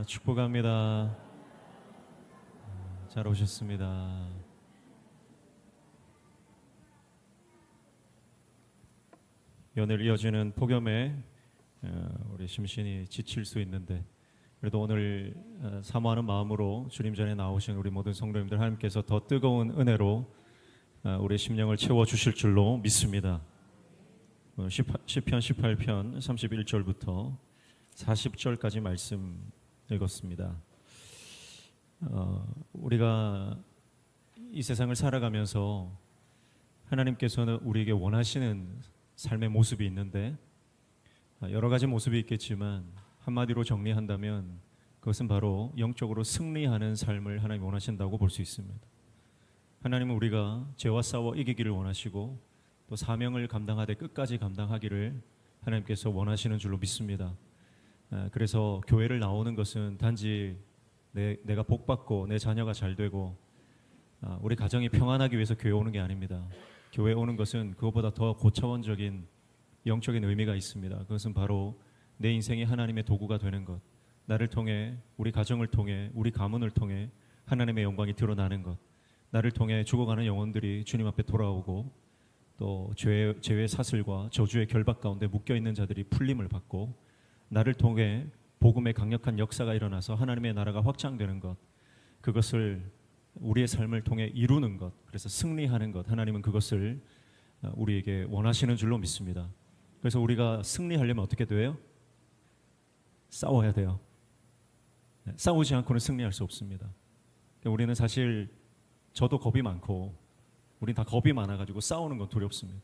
축복합니다. 잘 오셨습니다. 연일 이어지는 폭염에 우리 심신이 지칠 수 있는데 그래도 오늘 사모하는 마음으로 주님 전에 나오신 우리 모든 성도님들 하나님께서 더 뜨거운 은혜로 우리 심령을 채워주실 줄로 믿습니다. 시편 18편 31절부터 40절까지 말씀 읽었습니다. 우리가 이 세상을 살아가면서 하나님께서는 우리에게 원하시는 삶의 모습이 있는데 여러 가지 모습이 있겠지만 한마디로 정리한다면 그것은 바로 영적으로 승리하는 삶을 하나님이 원하신다고 볼 수 있습니다. 하나님은 우리가 죄와 싸워 이기기를 원하시고 또 사명을 감당하되 끝까지 감당하기를 하나님께서 원하시는 줄로 믿습니다. 그래서 교회를 나오는 것은 단지 내가 복받고 내 자녀가 잘 되고 우리 가정이 평안하기 위해서 교회 오는 게 아닙니다. 교회 오는 것은 그것보다 더 고차원적인 영적인 의미가 있습니다. 그것은 바로 내 인생이 하나님의 도구가 되는 것, 나를 통해 우리 가정을 통해 우리 가문을 통해 하나님의 영광이 드러나는 것, 나를 통해 죽어가는 영혼들이 주님 앞에 돌아오고 또 죄의 사슬과 저주의 결박 가운데 묶여있는 자들이 풀림을 받고 나를 통해 복음의 강력한 역사가 일어나서 하나님의 나라가 확장되는 것, 그것을 우리의 삶을 통해 이루는 것, 그래서 승리하는 것, 하나님은 그것을 우리에게 원하시는 줄로 믿습니다. 그래서 우리가 승리하려면 어떻게 돼요? 싸워야 돼요. 싸우지 않고는 승리할 수 없습니다. 우리는 사실 저도 겁이 많고 우린 다 겁이 많아가지고 싸우는 건 두렵습니다.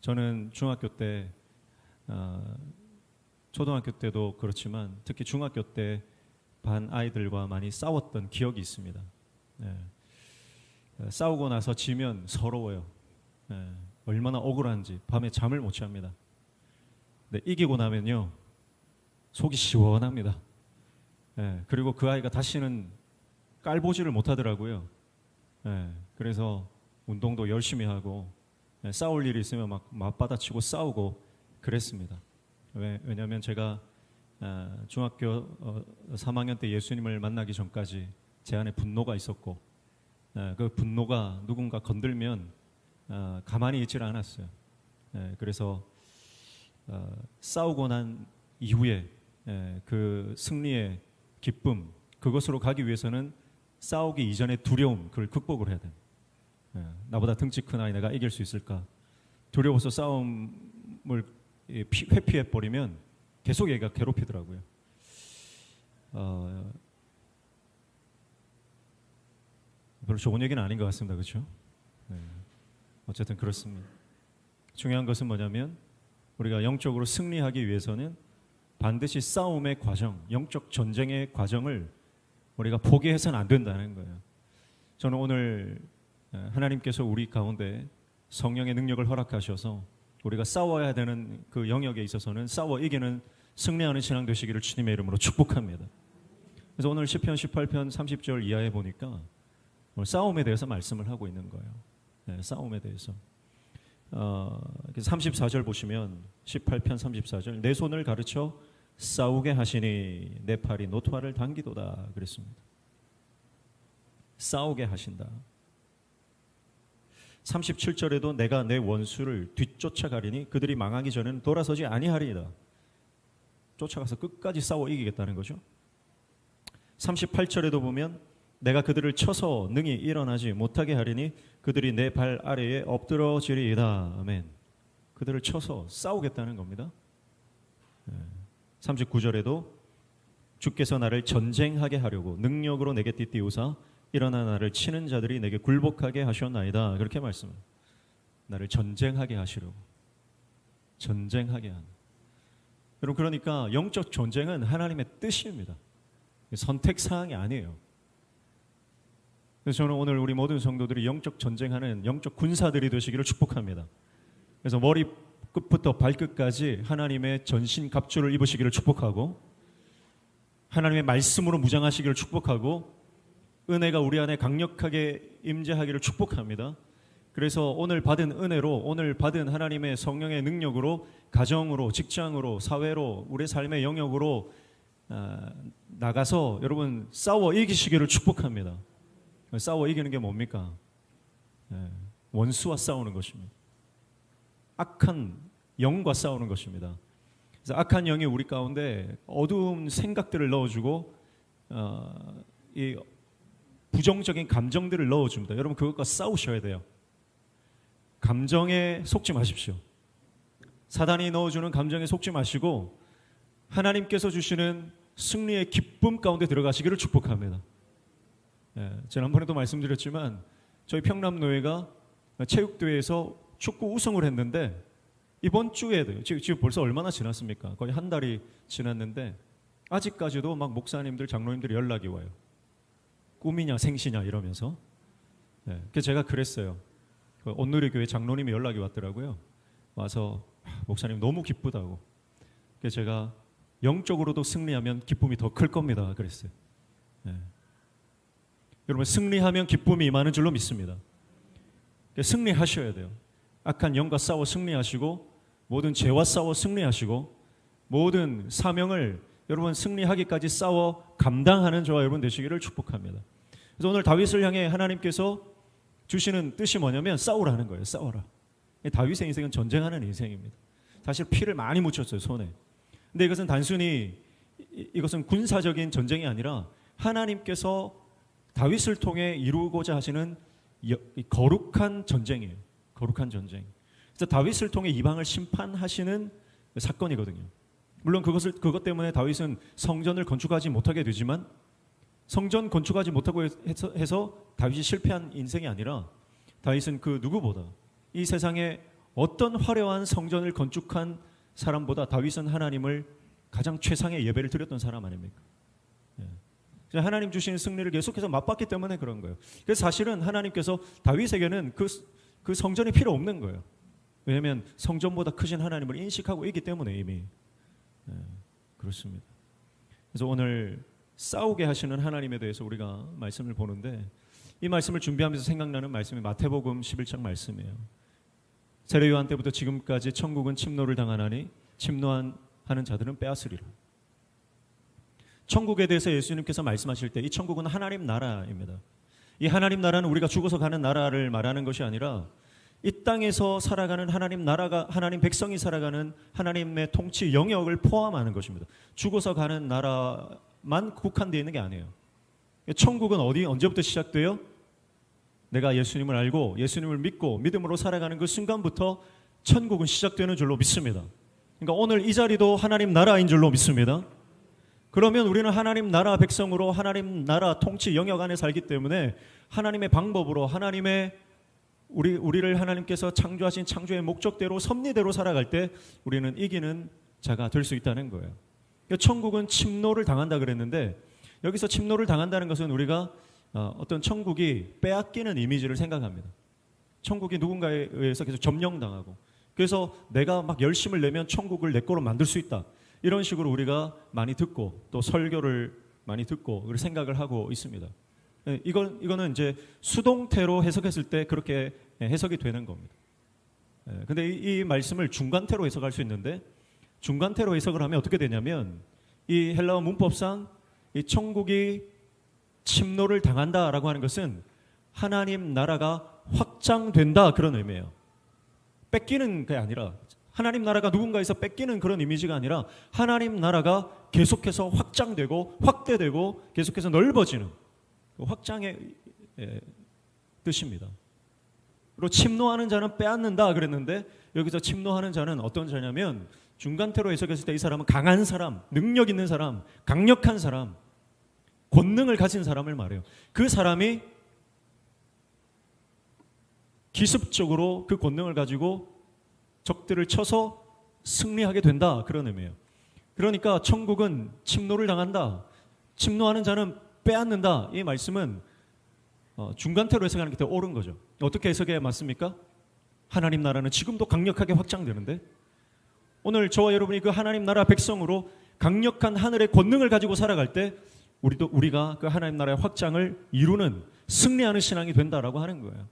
저는 중학교 때 초등학교 때도 그렇지만 특히 중학교 때 반 아이들과 많이 싸웠던 기억이 있습니다. 싸우고 나서 지면 서러워요. 얼마나 억울한지 밤에 잠을 못 잡니다. 근데 이기고 나면요 속이 시원합니다. 그리고 그 아이가 다시는 깔보지를 못하더라고요. 그래서 운동도 열심히 하고 싸울 일이 있으면 막 맞받아치고 싸우고 그랬습니다. 왜냐하면 제가 중학교 3학년 때 예수님을 만나기 전까지 제 안에 분노가 있었고 그 분노가 누군가 건들면 가만히 있질 않았어요. 그래서 싸우고 난 이후에 그 승리의 기쁨, 그것으로 가기 위해서는 싸우기 이전의 두려움, 그걸 극복을 해야 돼요. 나보다 등치 큰 아이 내가 이길 수 있을까? 두려워서 싸움을 회피해버리면 계속 얘가 괴롭히더라고요. 별로 좋은 얘기는 아닌 것 같습니다. 그렇죠? 어쨌든 그렇습니다. 중요한 것은 뭐냐면 우리가 영적으로 승리하기 위해서는 반드시 싸움의 과정, 영적 전쟁의 과정을 우리가 포기해서는 안 된다는 거예요. 저는 오늘 하나님께서 우리 가운데 성령의 능력을 허락하셔서 우리가 싸워야 되는 그 영역에 있어서는 싸워 이기는 승리하는 신앙 되시기를 주님의 이름으로 축복합니다. 그래서 오늘 시편 18편 30절 이하에 보니까 오늘 싸움에 대해서 말씀을 하고 있는 거예요. 싸움에 대해서 34절 보시면 18편 34절 내 손을 가르쳐 싸우게 하시니 내 팔이 노토화를 당기도다 그랬습니다. 싸우게 하신다. 37절에도 내가 내 원수를 뒤쫓아가리니 그들이 망하기 전에는 돌아서지 아니하리이다. 쫓아가서 끝까지 싸워 이기겠다는 거죠. 38절에도 보면 내가 그들을 쳐서 능히 일어나지 못하게 하리니 그들이 내 발 아래에 엎드러지리이다. 아멘. 그들을 쳐서 싸우겠다는 겁니다. 39절에도 주께서 나를 전쟁하게 하려고 능력으로 내게 띠띠우사 일어나 나를 치는 자들이 내게 굴복하게 하셨나이다. 그렇게 말씀합니다. 나를 전쟁하게 하시려고. 전쟁하게 하는. 여러분 그러니까 영적 전쟁은 하나님의 뜻입니다. 선택사항이 아니에요. 그래서 저는 오늘 우리 모든 성도들이 영적 전쟁하는 영적 군사들이 되시기를 축복합니다. 그래서 머리 끝부터 발끝까지 하나님의 전신 갑주를 입으시기를 축복하고 하나님의 말씀으로 무장하시기를 축복하고 은혜가 우리 안에 강력하게 임재하기를 축복합니다. 그래서 오늘 받은 은혜로 오늘 받은 하나님의 성령의 능력으로 가정으로 직장으로 사회로 우리 삶의 영역으로 나가서 여러분 싸워 이기시기를 축복합니다. 싸워 이기는 게 뭡니까? 원수와 싸우는 것입니다. 악한 영과 싸우는 것입니다. 그래서 악한 영이 우리 가운데 어두운 생각들을 넣어주고 이 부정적인 감정들을 넣어줍니다. 여러분 그것과 싸우셔야 돼요. 감정에 속지 마십시오. 사단이 넣어주는 감정에 속지 마시고 하나님께서 주시는 승리의 기쁨 가운데 들어가시기를 축복합니다. 지난번에도 말씀드렸지만 저희 평남노회가 체육대회에서 축구 우승을 했는데 이번 주에도 지금 벌써 얼마나 지났습니까? 거의 한 달이 지났는데 아직까지도 막 목사님들, 장로님들이 연락이 와요. 꿈이냐 생시냐 이러면서. 그래서 제가 그랬어요. 온누리교회 장로님이 연락이 왔더라고요. 와서 목사님 너무 기쁘다고. 그래서 제가 영적으로도 승리하면 기쁨이 더 클 겁니다. 그랬어요. 여러분 승리하면 기쁨이 임하는 줄로 믿습니다. 승리하셔야 돼요. 악한 영과 싸워 승리하시고 모든 죄와 싸워 승리하시고 모든 사명을 여러분 승리하기까지 싸워 감당하는 저와 여러분 되시기를 축복합니다. 그래서 오늘 다윗을 향해 하나님께서 주시는 뜻이 뭐냐면 싸우라는 거예요. 싸워라. 다윗의 인생은 전쟁하는 인생입니다. 사실 피를 많이 묻혔어요. 손에. 근데 이것은 단순히 이것은 군사적인 전쟁이 아니라 하나님께서 다윗을 통해 이루고자 하시는 거룩한 전쟁이에요. 거룩한 전쟁. 그래서 다윗을 통해 이방을 심판하시는 사건이거든요. 물론 그것 때문에 다윗은 성전을 건축하지 못하게 되지만 성전 건축하지 못하고 해서 다윗이 실패한 인생이 아니라 다윗은 그 누구보다 이 세상에 어떤 화려한 성전을 건축한 사람보다 다윗은 하나님을 가장 최상의 예배를 드렸던 사람 아닙니까? 하나님 주신 승리를 계속해서 맛봤기 때문에 그런 거예요. 그래서 사실은 하나님께서 다윗에게는 그 성전이 필요 없는 거예요. 왜냐하면 성전보다 크신 하나님을 인식하고 있기 때문에 이미. 그렇습니다. 그래서 오늘 싸우게 하시는 하나님에 대해서 우리가 말씀을 보는데 이 말씀을 준비하면서 생각나는 말씀이 마태복음 11장 말씀이에요. 세례 요한 때부터 지금까지 천국은 침노를 당하나니 침노하는 자들은 빼앗으리라. 천국에 대해서 예수님께서 말씀하실 때 이 천국은 하나님 나라입니다. 이 하나님 나라는 우리가 죽어서 가는 나라를 말하는 것이 아니라 이 땅에서 살아가는 하나님 나라가 하나님 백성이 살아가는 하나님의 통치 영역을 포함하는 것입니다. 죽어서 가는 나라만 국한되어 있는 게 아니에요. 천국은 언제부터 시작돼요? 내가 예수님을 알고 예수님을 믿고 믿음으로 살아가는 그 순간부터 천국은 시작되는 줄로 믿습니다. 그러니까 오늘 이 자리도 하나님 나라인 줄로 믿습니다. 그러면 우리는 하나님 나라 백성으로 하나님 나라 통치 영역 안에 살기 때문에 하나님의 방법으로 하나님의 우리를 하나님께서 창조하신 창조의 목적대로 섭리대로 살아갈 때 우리는 이기는 자가 될 수 있다는 거예요. 그러니까 천국은 침노를 당한다 그랬는데 여기서 침노를 당한다는 것은 우리가 어떤 천국이 빼앗기는 이미지를 생각합니다. 천국이 누군가에 의해서 계속 점령당하고 그래서 내가 막 열심을 내면 천국을 내 거로 만들 수 있다. 이런 식으로 우리가 많이 듣고 또 설교를 많이 듣고 그런 생각을 하고 있습니다. 이거는 이제 수동태로 해석했을 때 그렇게 해석이 되는 겁니다. 근데 이 말씀을 중간태로 해석할 수 있는데 중간태로 해석을 하면 어떻게 되냐면 이 헬라어 문법상 이 천국이 침노를 당한다라고 하는 것은 하나님 나라가 확장된다 그런 의미예요. 뺏기는 게 아니라 하나님 나라가 누군가에서 뺏기는 그런 이미지가 아니라 하나님 나라가 계속해서 확장되고 확대되고 계속해서 넓어지는 확장의 뜻입니다. 그리고 침노하는 자는 빼앗는다 그랬는데 여기서 침노하는 자는 어떤 자냐면 중간태로 해석했을 때 이 사람은 강한 사람, 능력 있는 사람, 강력한 사람, 권능을 가진 사람을 말해요. 그 사람이 기습적으로 그 권능을 가지고 적들을 쳐서 승리하게 된다 그런 의미예요. 그러니까 천국은 침노를 당한다. 침노하는 자는 빼앗는다. 이 말씀은 중간태로 해석하는 게 더 옳은 거죠. 어떻게 해석해야 맞습니까? 하나님 나라는 지금도 강력하게 확장되는데 오늘 저와 여러분이 그 하나님 나라 백성으로 강력한 하늘의 권능을 가지고 살아갈 때 우리가 그 하나님 나라의 확장을 이루는 승리하는 신앙이 된다라고 하는 거예요.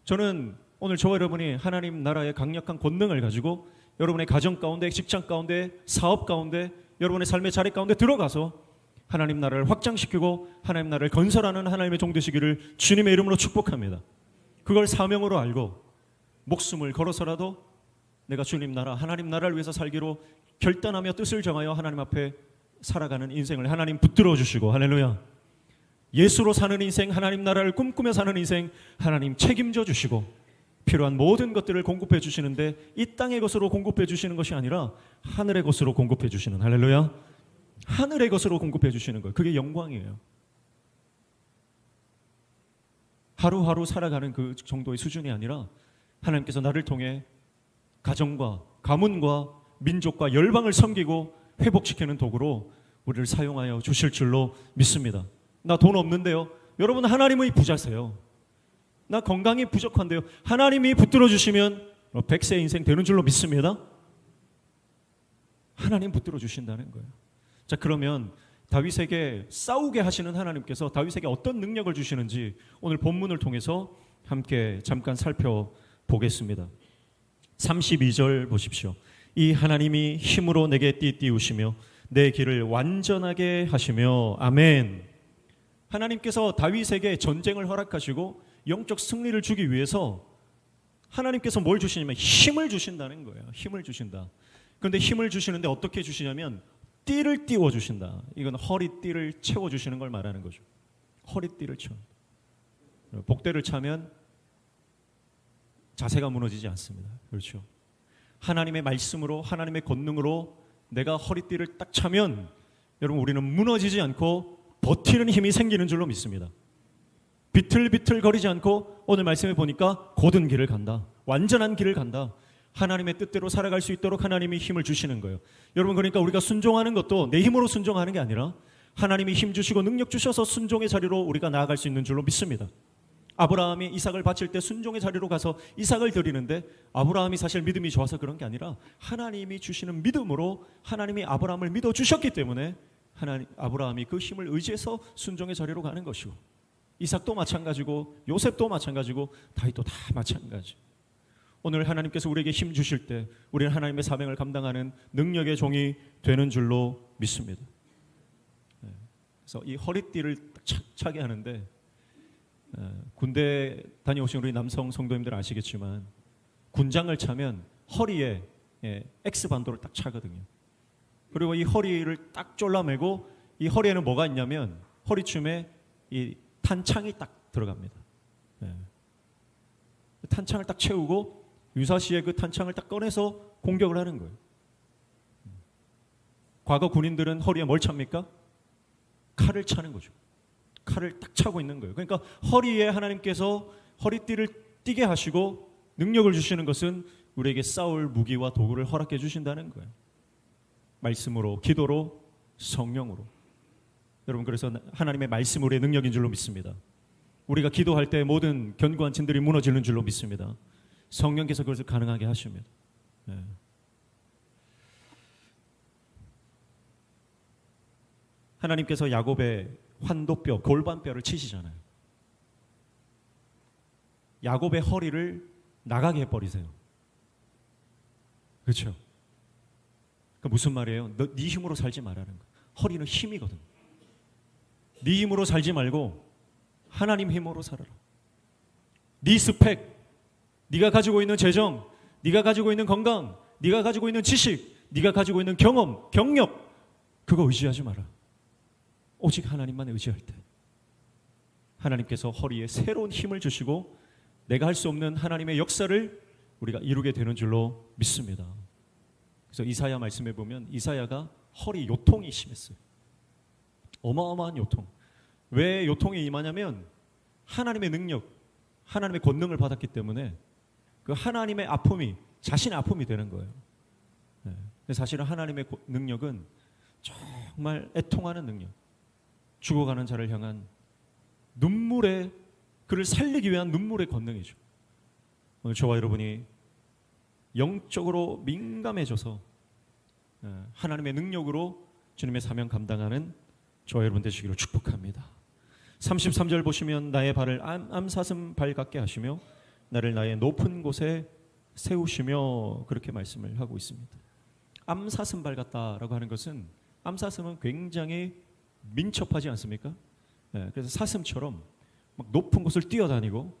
저는 오늘 저와 여러분이 하나님 나라의 강력한 권능을 가지고 여러분의 가정 가운데, 직장 가운데, 사업 가운데 여러분의 삶의 자리 가운데 들어가서 하나님 나라를 확장시키고 하나님 나라를 건설하는 하나님의 종 되시기를 주님의 이름으로 축복합니다. 그걸 사명으로 알고 목숨을 걸어서라도 내가 주님 나라, 하나님 나라를 위해서 살기로 결단하며 뜻을 정하여 하나님 앞에 살아가는 인생을 하나님 붙들어 주시고, 할렐루야, 예수로 사는 인생, 하나님 나라를 꿈꾸며 사는 인생 하나님 책임져 주시고, 필요한 모든 것들을 공급해 주시는데 이 땅의 것으로 공급해 주시는 것이 아니라 하늘의 것으로 공급해 주시는, 할렐루야, 하늘의 것으로 공급해 주시는 거예요. 그게 영광이에요. 하루하루 살아가는 그 정도의 수준이 아니라 하나님께서 나를 통해 가정과 가문과 민족과 열방을 섬기고 회복시키는 도구로 우리를 사용하여 주실 줄로 믿습니다. 나 돈 없는데요. 여러분, 하나님의 부자세요. 나 건강이 부족한데요. 하나님이 붙들어 주시면 100세 인생 되는 줄로 믿습니다. 하나님 붙들어 주신다는 거예요. 자, 그러면 다윗에게 싸우게 하시는 하나님께서 다윗에게 어떤 능력을 주시는지 오늘 본문을 통해서 함께 잠깐 살펴보겠습니다. 32절 보십시오. 이 하나님이 힘으로 내게 띠띠우시며 내 길을 완전하게 하시며, 아멘. 하나님께서 다윗에게 전쟁을 허락하시고 영적 승리를 주기 위해서 하나님께서 뭘 주시냐면 힘을 주신다는 거예요. 힘을 주신다. 그런데 힘을 주시는데 어떻게 주시냐면 띠를 띄워 주신다. 이건 허리띠를 채워 주시는 걸 말하는 거죠. 허리띠를 채워. 복대를 차면 자세가 무너지지 않습니다. 그렇죠. 하나님의 말씀으로, 하나님의 권능으로 내가 허리띠를 딱 차면 여러분, 우리는 무너지지 않고 버티는 힘이 생기는 줄로 믿습니다. 비틀비틀 거리지 않고 오늘 말씀에 보니까 곧은 길을 간다. 완전한 길을 간다. 하나님의 뜻대로 살아갈 수 있도록 하나님이 힘을 주시는 거예요. 여러분, 그러니까 우리가 순종하는 것도 내 힘으로 순종하는 게 아니라 하나님이 힘 주시고 능력 주셔서 순종의 자리로 우리가 나아갈 수 있는 줄로 믿습니다. 아브라함이 이삭을 바칠 때 순종의 자리로 가서 이삭을 드리는데 아브라함이 사실 믿음이 좋아서 그런 게 아니라 하나님이 주시는 믿음으로 하나님이 아브라함을 믿어주셨기 때문에 아브라함이 그 힘을 의지해서 순종의 자리로 가는 것이고, 이삭도 마찬가지고 요셉도 마찬가지고 다윗도 다 마찬가지. 오늘 하나님께서 우리에게 힘 주실 때 우리는 하나님의 사명을 감당하는 능력의 종이 되는 줄로 믿습니다. 그래서 이 허리띠를 차게 하는데 군대 다녀오신 우리 남성 성도님들 아시겠지만 군장을 차면 허리에 X반도를 딱 차거든요. 그리고 이 허리를 딱 졸라매고 이 허리에는 뭐가 있냐면 허리춤에 이 탄창이 딱 들어갑니다. 탄창을 딱 채우고 유사시에 그 탄창을 딱 꺼내서 공격을 하는 거예요. 과거 군인들은 허리에 뭘 찹니까? 칼을 차는 거죠. 칼을 딱 차고 있는 거예요. 그러니까 허리에 하나님께서 허리띠를 띠게 하시고 능력을 주시는 것은 우리에게 싸울 무기와 도구를 허락해 주신다는 거예요. 말씀으로, 기도로, 성령으로. 여러분, 그래서 하나님의 말씀 우리의 능력인 줄로 믿습니다. 우리가 기도할 때 모든 견고한 진들이 무너지는 줄로 믿습니다. 성령께서 그것을 가능하게 하십니다. 하나님께서 야곱의 환도뼈, 골반뼈를 치시잖아요. 야곱의 허리를 나가게 해버리세요. 그렇죠? 그 무슨 말이에요? 네 힘으로 살지 말라는 거예요. 허리는 힘이거든. 네 힘으로 살지 말고 하나님 힘으로 살아라. 네 스펙, 네가 가지고 있는 재정, 네가 가지고 있는 건강, 네가 가지고 있는 지식, 네가 가지고 있는 경험, 경력, 그거 의지하지 마라. 오직 하나님만 의지할 때 하나님께서 허리에 새로운 힘을 주시고 내가 할 수 없는 하나님의 역사를 우리가 이루게 되는 줄로 믿습니다. 그래서 이사야 말씀에 보면 이사야가 허리 요통이 심했어요. 어마어마한 요통. 왜 요통이 임하냐면 하나님의 능력, 하나님의 권능을 받았기 때문에 그 하나님의 아픔이 자신의 아픔이 되는 거예요. 사실은 하나님의 능력은 정말 애통하는 능력, 죽어가는 자를 향한 눈물의, 그를 살리기 위한 눈물의 권능이죠. 오늘 저와 여러분이 영적으로 민감해져서 하나님의 능력으로 주님의 사명 감당하는 저와 여러분 되시기를 축복합니다. 33절 보시면 나의 발을 암사슴 발 같게 하시며 나를 나의 높은 곳에 세우시며, 그렇게 말씀을 하고 있습니다. 암사슴 발 같다라고 하는 것은 암사슴은 굉장히 민첩하지 않습니까? 그래서 사슴처럼 막 높은 곳을 뛰어다니고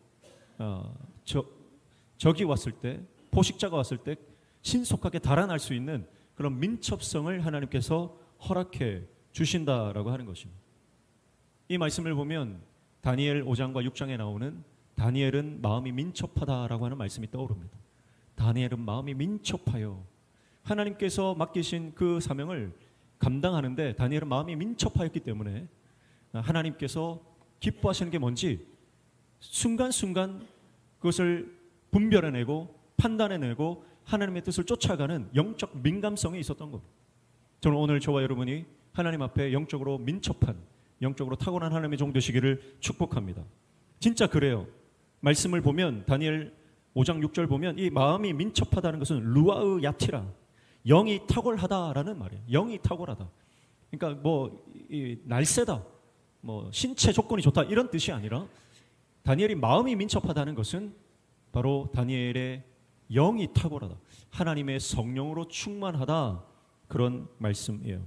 적이 왔을 때, 포식자가 왔을 때 신속하게 달아날 수 있는 그런 민첩성을 하나님께서 허락해 주신다라고 하는 것입니다. 이 말씀을 보면 다니엘 5장과 6장에 나오는 다니엘은 마음이 민첩하다라고 하는 말씀이 떠오릅니다. 다니엘은 마음이 민첩하여 하나님께서 맡기신 그 사명을 감당하는데 다니엘은 마음이 민첩하였기 때문에 하나님께서 기뻐하시는 게 뭔지 순간순간 그것을 분별해내고 판단해내고 하나님의 뜻을 쫓아가는 영적 민감성이 있었던 겁니다. 저는 오늘 저와 여러분이 하나님 앞에 영적으로 민첩한, 영적으로 탁월한 하나님의 종 되시기를 축복합니다. 진짜 그래요. 말씀을 보면 다니엘 5장 6절 보면 이 마음이 민첩하다는 것은 루아으 야티라, 영이 탁월하다라는 말이에요. 영이 탁월하다. 그러니까 날쌔다, 신체 조건이 좋다 이런 뜻이 아니라 다니엘이 마음이 민첩하다는 것은 바로 다니엘의 영이 탁월하다, 하나님의 성령으로 충만하다, 그런 말씀이에요.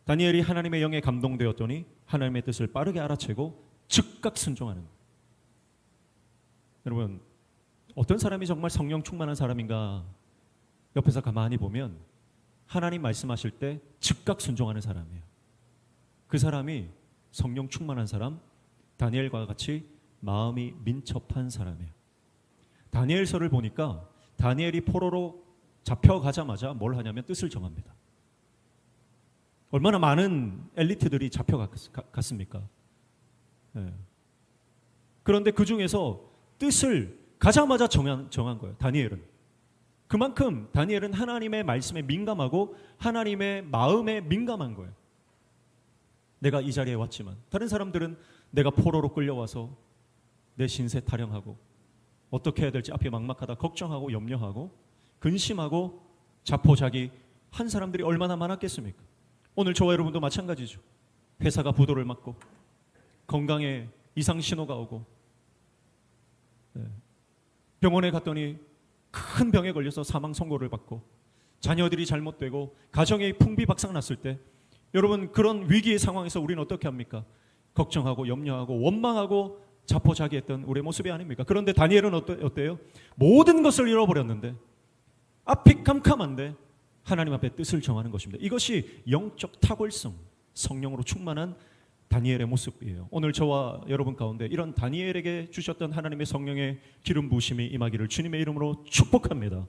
다니엘이 하나님의 영에 감동되었더니 하나님의 뜻을 빠르게 알아채고 즉각 순종하는. 여러분, 어떤 사람이 정말 성령 충만한 사람인가? 옆에서 가만히 보면 하나님 말씀하실 때 즉각 순종하는 사람이에요. 그 사람이 성령 충만한 사람, 다니엘과 같이 마음이 민첩한 사람이에요. 다니엘서를 보니까 다니엘이 포로로 잡혀가자마자 뭘 하냐면 뜻을 정합니다. 얼마나 많은 엘리트들이 잡혀갔습니까? 그런데 그 중에서 뜻을 가자마자 정한 거예요. 다니엘은. 그만큼 다니엘은 하나님의 말씀에 민감하고 하나님의 마음에 민감한 거예요. 내가 이 자리에 왔지만 다른 사람들은 내가 포로로 끌려와서 내 신세 타령하고 어떻게 해야 될지 앞이 막막하다 걱정하고 염려하고 근심하고 자포자기 한 사람들이 얼마나 많았겠습니까? 오늘 저와 여러분도 마찬가지죠. 회사가 부도를 맞고 건강에 이상 신호가 오고 병원에 갔더니 큰 병에 걸려서 사망 선고를 받고 자녀들이 잘못되고 가정의 풍비박산 났을 때 여러분, 그런 위기의 상황에서 우리는 어떻게 합니까? 걱정하고 염려하고 원망하고 자포자기했던 우리의 모습이 아닙니까? 그런데 다니엘은 어때요? 모든 것을 잃어버렸는데 앞이 캄캄한데 하나님 앞에 뜻을 정하는 것입니다. 이것이 영적 탁월성, 성령으로 충만한 다니엘의 모습이에요. 오늘 저와 여러분 가운데 이런 다니엘에게 주셨던 하나님의 성령의 기름 부으심이 임하기를 주님의 이름으로 축복합니다.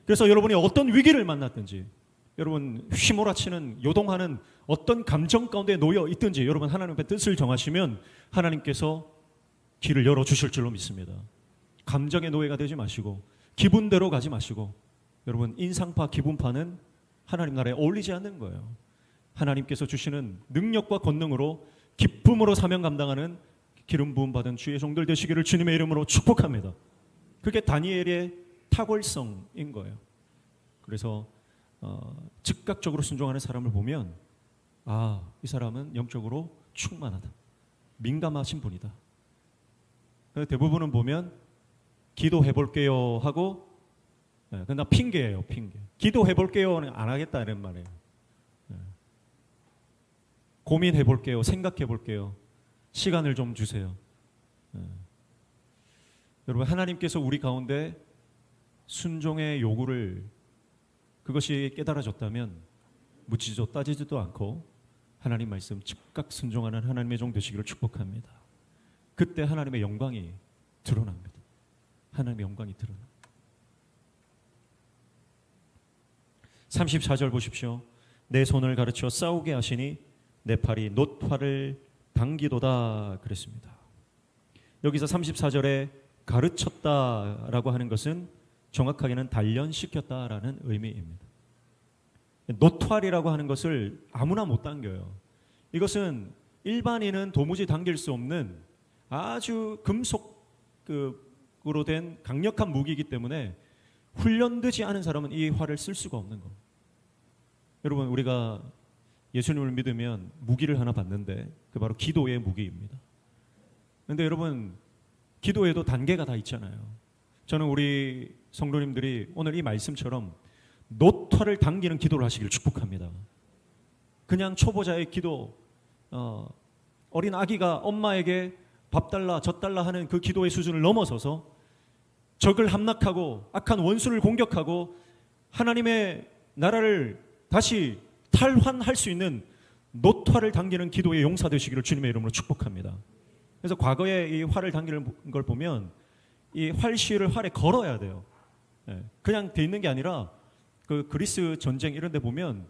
그래서 여러분이 어떤 위기를 만났든지, 여러분 휘몰아치는 요동하는 어떤 감정 가운데 놓여 있든지 여러분 하나님 앞에 뜻을 정하시면 하나님께서 길을 열어주실 줄로 믿습니다. 감정의 노예가 되지 마시고 기분대로 가지 마시고, 여러분 인상파 기분파는 하나님 나라에 어울리지 않는 거예요. 하나님께서 주시는 능력과 권능으로 기쁨으로 사명 감당하는 기름 부음 받은 주의 종들 되시기를 주님의 이름으로 축복합니다. 그게 다니엘의 탁월성인 거예요. 그래서 즉각적으로 순종하는 사람을 보면 이 사람은 영적으로 충만하다, 민감하신 분이다. 대부분은 보면 기도해볼게요 하고 나 핑계예요. 핑계. 기도해볼게요는 안 하겠다는 말이에요. 고민해볼게요. 생각해볼게요. 시간을 좀 주세요. 여러분, 하나님께서 우리 가운데 순종의 요구를, 그것이 깨달아졌다면 묻지도 따지지도 않고 하나님 말씀 즉각 순종하는 하나님의 종 되시기를 축복합니다. 그때 하나님의 영광이 드러납니다. 하나님의 영광이 드러납니다. 34절 보십시오. 내 손을 가르쳐 싸우게 하시니 내 팔이 놋화를 당기도다 그랬습니다. 여기서 34절에 가르쳤다라고 하는 것은 정확하게는 단련시켰다라는 의미입니다. 놋활이라고 하는 것을 아무나 못 당겨요. 이것은 일반인은 도무지 당길 수 없는 아주 금속으로 된 강력한 무기이기 때문에 훈련되지 않은 사람은 이 활을 쓸 수가 없는 겁니다. 여러분, 우리가 예수님을 믿으면 무기를 하나 받는데 그 바로 기도의 무기입니다. 그런데 여러분, 기도에도 단계가 다 있잖아요. 저는 우리 성도님들이 오늘 이 말씀처럼 놋화를 당기는 기도를 하시기를 축복합니다. 그냥 초보자의 기도, 어린 아기가 엄마에게 밥 달라 젖 달라 하는 그 기도의 수준을 넘어서서 적을 함락하고 악한 원수를 공격하고 하나님의 나라를 다시 탈환할 수 있는 노화를 당기는 기도의 용사 되시기를 주님의 이름으로 축복합니다. 그래서 과거에 이 활을 당기는 걸 보면 이 활 시위를 활에 걸어야 돼요. 그냥 돼 있는 게 아니라 그 그리스 전쟁 이런 데 보면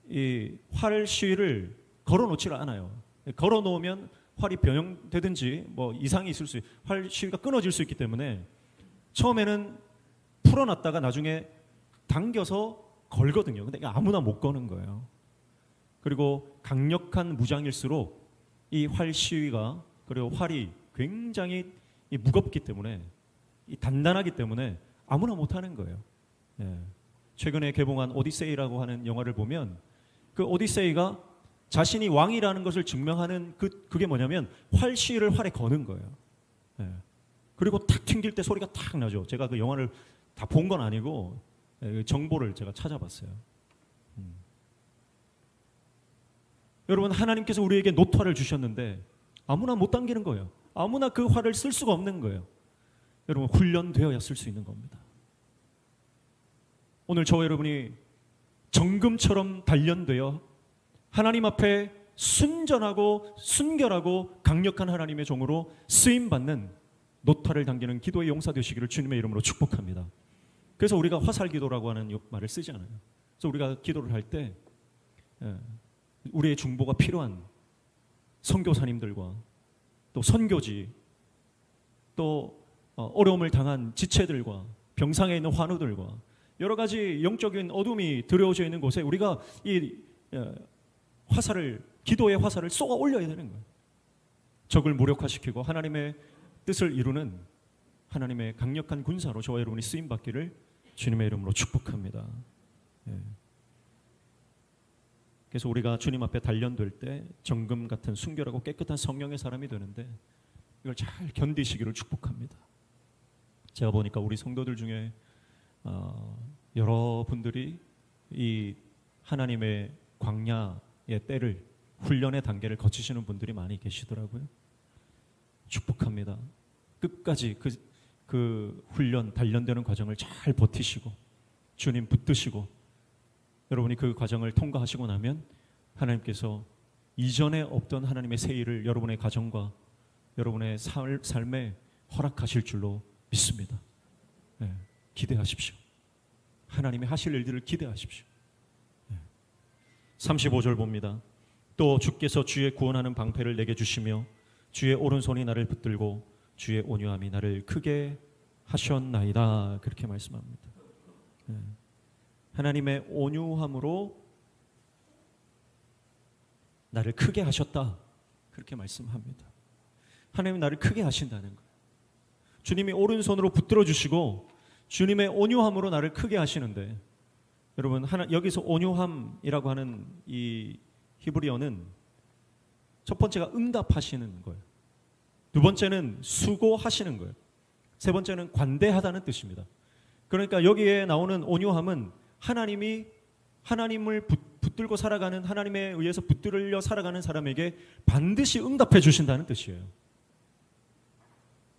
이 활 시위를 걸어 놓지를 않아요. 걸어 놓으면 활이 변형되든지 뭐 이상이 있을 수, 활 시위가 끊어질 수 있기 때문에 처음에는 풀어놨다가 나중에 당겨서 걸거든요. 근데 아무나 못 거는 거예요. 그리고 강력한 무장일수록 이 활 시위가, 그리고 활이 굉장히 무겁기 때문에, 단단하기 때문에 아무나 못 하는 거예요. 최근에 개봉한 오디세이라고 하는 영화를 보면 그 오디세이가 자신이 왕이라는 것을 증명하는 그게 뭐냐면 활 시위를 활에 거는 거예요. 그리고 탁 튕길 때 소리가 탁 나죠. 제가 그 영화를 다 본 건 아니고 정보를 제가 찾아봤어요. 여러분, 하나님께서 우리에게 노화를 주셨는데 아무나 못 당기는 거예요. 아무나 그 활을 쓸 수가 없는 거예요. 여러분, 훈련되어야 쓸 수 있는 겁니다. 오늘 저와 여러분이 정금처럼 단련되어 하나님 앞에 순전하고 순결하고 강력한 하나님의 종으로 쓰임받는 노화를 당기는 기도의 용사 되시기를 주님의 이름으로 축복합니다. 그래서 우리가 화살기도라고 하는 말을 쓰지 않아요. 그래서 우리가 기도를 할 때 우리의 중보가 필요한 선교사님들과 또 선교지, 또 어려움을 당한 지체들과 병상에 있는 환우들과 여러 가지 영적인 어둠이 들여오져 있는 곳에 우리가 이 화살을, 기도의 화살을 쏘아 올려야 되는 거예요. 적을 무력화시키고 하나님의 뜻을 이루는 하나님의 강력한 군사로 저와 여러분이 쓰임받기를 주님의 이름으로 축복합니다. 그래서 우리가 주님 앞에 단련될 때 정금 같은 순결하고 깨끗한 성령의 사람이 되는데 이걸 잘 견디시기를 축복합니다. 제가 보니까 우리 성도들 중에 여러분들이 이 하나님의 광야의 때를, 훈련의 단계를 거치시는 분들이 많이 계시더라고요. 축복합니다. 끝까지 그 훈련, 단련되는 과정을 잘 버티시고 주님 붙드시고 여러분이 그 과정을 통과하시고 나면 하나님께서 이전에 없던 하나님의 새 일을 여러분의 가정과 여러분의 삶에 허락하실 줄로 믿습니다. 기대하십시오. 하나님의 하실 일들을 기대하십시오. 35절 봅니다. 또 주께서 주의 구원하는 방패를 내게 주시며 주의 오른손이 나를 붙들고 주의 온유함이 나를 크게 하셨나이다. 그렇게 말씀합니다. 하나님의 온유함으로 나를 크게 하셨다. 그렇게 말씀합니다. 하나님이 나를 크게 하신다는 거예요. 주님이 오른손으로 붙들어 주시고 주님의 온유함으로 나를 크게 하시는데, 여러분, 여기서 온유함이라고 하는 이 히브리어는 첫 번째가 응답하시는 거예요. 두 번째는 수고하시는 거예요. 세 번째는 관대하다는 뜻입니다. 그러니까 여기에 나오는 온유함은 하나님을 붙들고 살아가는, 하나님에 의해서 붙들려 살아가는 사람에게 반드시 응답해 주신다는 뜻이에요.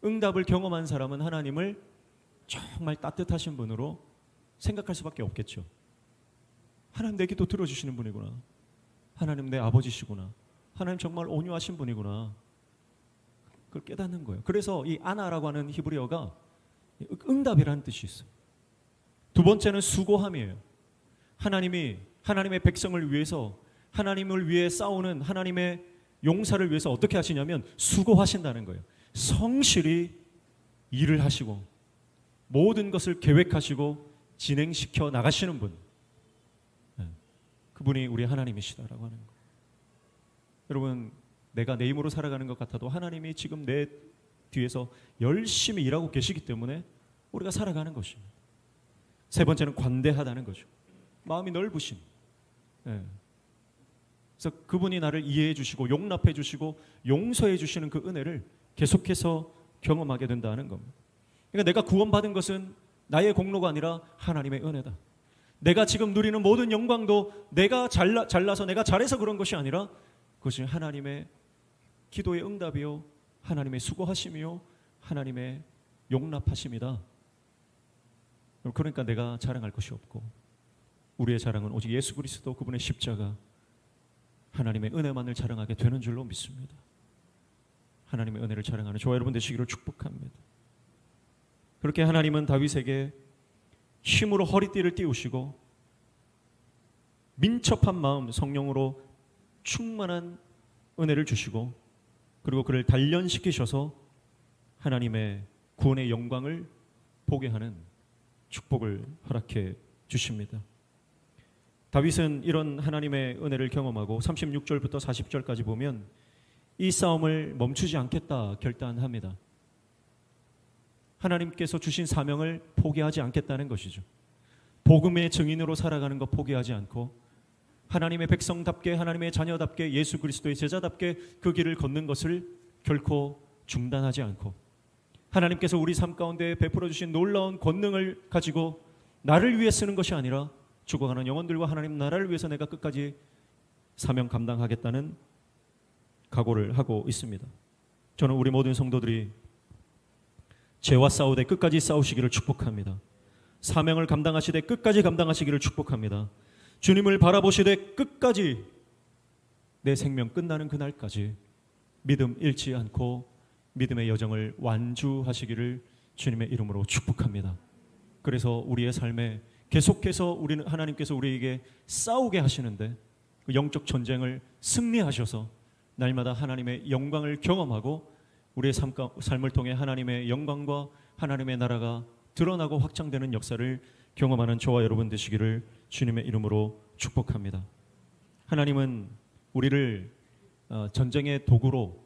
응답을 경험한 사람은 하나님을 정말 따뜻하신 분으로 생각할 수밖에 없겠죠. 하나님 내 기도 들어주시는 분이구나. 하나님 내 아버지시구나. 하나님 정말 온유하신 분이구나. 그걸 깨닫는 거예요. 그래서 이 아나라고 하는 히브리어가 응답이라는 뜻이 있어요. 두 번째는 수고함이에요. 하나님이 하나님의 백성을 위해서, 하나님을 위해 싸우는 하나님의 용사를 위해서 어떻게 하시냐면 수고하신다는 거예요. 성실히 일을 하시고 모든 것을 계획하시고 진행시켜 나가시는 분, 그분이 우리 하나님이시다라고 하는 거예요. 여러분, 내가 내 힘으로 살아가는 것 같아도 하나님이 지금 내 뒤에서 열심히 일하고 계시기 때문에 우리가 살아가는 것입니다. 세 번째는 관대하다는 거죠. 마음이 넓으신. 그래서 그분이 나를 이해해 주시고 용납해 주시고 용서해 주시는 그 은혜를 계속해서 경험하게 된다는 겁니다. 그러니까 내가 구원받은 것은 나의 공로가 아니라 하나님의 은혜다. 내가 지금 누리는 모든 영광도 내가 잘나서 내가 잘해서 그런 것이 아니라 그것이 하나님의 기도의 응답이요, 하나님의 수고하심이요, 하나님의 용납하심이다. 그러니까 내가 자랑할 것이 없고 우리의 자랑은 오직 예수 그리스도, 그분의 십자가, 하나님의 은혜만을 자랑하게 되는 줄로 믿습니다. 하나님의 은혜를 자랑하는 저와 여러분 되시기를 축복합니다. 그렇게 하나님은 다윗에게 힘으로 허리띠를 띄우시고 민첩한 마음, 성령으로 충만한 은혜를 주시고 그리고 그를 단련시키셔서 하나님의 구원의 영광을 보게 하는 축복을 허락해 주십니다. 다윗은 이런 하나님의 은혜를 경험하고 36절부터 40절까지 보면 이 싸움을 멈추지 않겠다 결단합니다. 하나님께서 주신 사명을 포기하지 않겠다는 것이죠. 복음의 증인으로 살아가는 것 포기하지 않고 하나님의 백성답게, 하나님의 자녀답게, 예수 그리스도의 제자답게 그 길을 걷는 것을 결코 중단하지 않고 하나님께서 우리 삶 가운데 베풀어 주신 놀라운 권능을 가지고 나를 위해 쓰는 것이 아니라 죽어가는 영혼들과 하나님 나라를 위해서 내가 끝까지 사명 감당하겠다는 각오를 하고 있습니다. 저는 우리 모든 성도들이 죄와 싸우되 끝까지 싸우시기를 축복합니다. 사명을 감당하시되 끝까지 감당하시기를 축복합니다. 주님을 바라보시되 끝까지 내 생명 끝나는 그날까지 믿음 잃지 않고 믿음의 여정을 완주하시기를 주님의 이름으로 축복합니다. 그래서 우리의 삶에 계속해서 우리는 하나님께서 우리에게 싸우게 하시는데 그 영적 전쟁을 승리하셔서 날마다 하나님의 영광을 경험하고 우리의 삶을 통해 하나님의 영광과 하나님의 나라가 드러나고 확장되는 역사를 경험하는 저와 여러분 되시기를 주님의 이름으로 축복합니다. 하나님은 우리를 전쟁의 도구로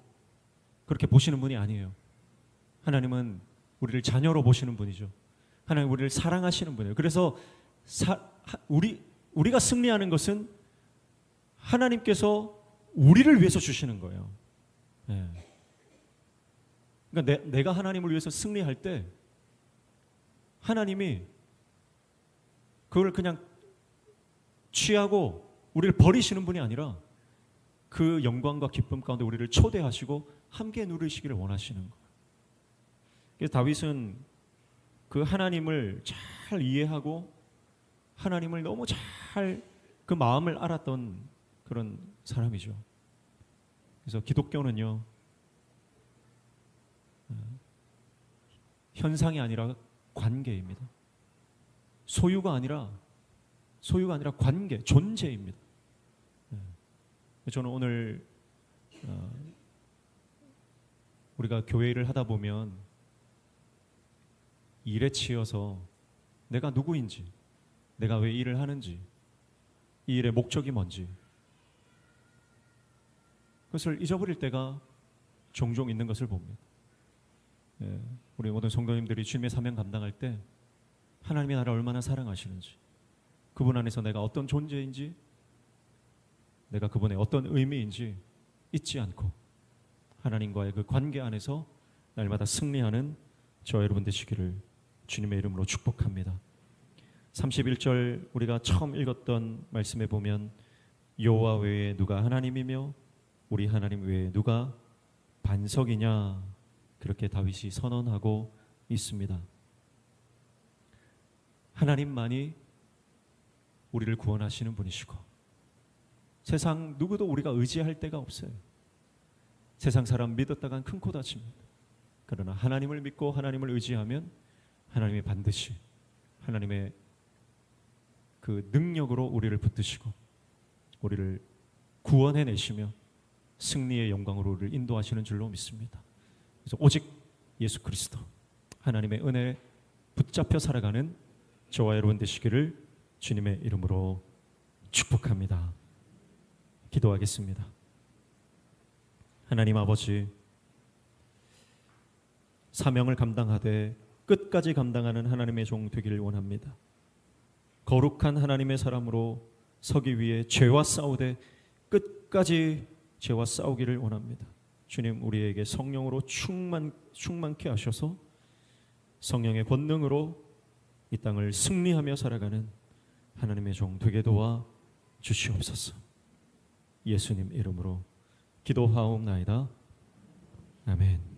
그렇게 보시는 분이 아니에요. 하나님은 우리를 자녀로 보시는 분이죠. 하나님 우리를 사랑하시는 분이에요. 그래서 우리가 승리하는 것은 하나님께서 우리를 위해서 주시는 거예요. 네. 그러니까 내가 하나님을 위해서 승리할 때 하나님이 그걸 그냥 취하고 우리를 버리시는 분이 아니라 그 영광과 기쁨 가운데 우리를 초대하시고 함께 누리시기를 원하시는 거예요. 그래서 다윗은 그 하나님을 잘 이해하고 하나님을 너무 잘 그 마음을 알았던 그런 사람이죠. 그래서 기독교는요, 현상이 아니라 관계입니다. 소유가 아니라 관계, 존재입니다. 저는 오늘 우리가 교회를 하다 보면 일에 치여서 내가 누구인지, 내가 왜 일을 하는지, 이 일의 목적이 뭔지 그것을 잊어버릴 때가 종종 있는 것을 봅니다. 우리 모든 성도님들이 주님의 사명 감당할 때 하나님의 나라를 얼마나 사랑하시는지, 그분 안에서 내가 어떤 존재인지, 내가 그분의 어떤 의미인지 잊지 않고 하나님과의 그 관계 안에서 날마다 승리하는 저와 여러분 되시기를 주님의 이름으로 축복합니다. 31절 우리가 처음 읽었던 말씀에 보면 여호와 외에 누가 하나님이며 우리 하나님 외에 누가 반석이냐, 그렇게 다윗이 선언하고 있습니다. 하나님만이 우리를 구원하시는 분이시고 세상 누구도 우리가 의지할 데가 없어요. 세상 사람 믿었다간 큰 코 다칩니다. 그러나 하나님을 믿고 하나님을 의지하면 하나님이 반드시 하나님의 그 능력으로 우리를 붙드시고 우리를 구원해내시며 승리의 영광으로 우리를 인도하시는 줄로 믿습니다. 그래서 오직 예수 그리스도 하나님의 은혜에 붙잡혀 살아가는 저와 여러분 되시기를 주님의 이름으로 축복합니다. 기도하겠습니다. 하나님 아버지, 사명을 감당하되 끝까지 감당하는 하나님의 종 되기를 원합니다. 거룩한 하나님의 사람으로 서기 위해 죄와 싸우되 끝까지 죄와 싸우기를 원합니다. 주님, 우리에게 성령으로 충만케 하셔서 성령의 권능으로 이 땅을 승리하며 살아가는 하나님의 종 되게 도와 주시옵소서. 예수님 이름으로 기도하옵나이다. 아멘.